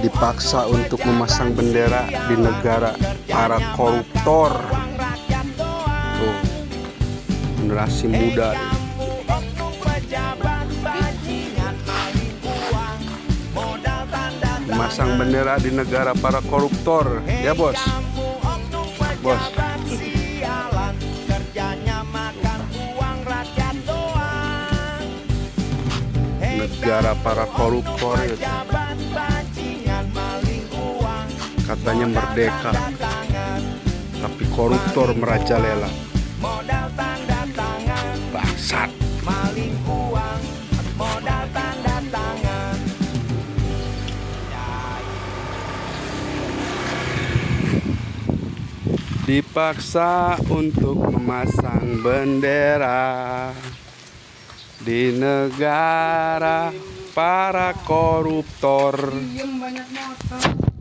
dipaksa untuk memasang bendera di negara para koruptor. Tuh, generasi muda. Memasang bendera di negara para koruptor, ya bos. Bos. Negara para koruptor itu. Katanya merdeka, tapi koruptor merajalela. Bangsat. Dipaksa untuk memasang bendera di negara para koruptor. Banyak motor.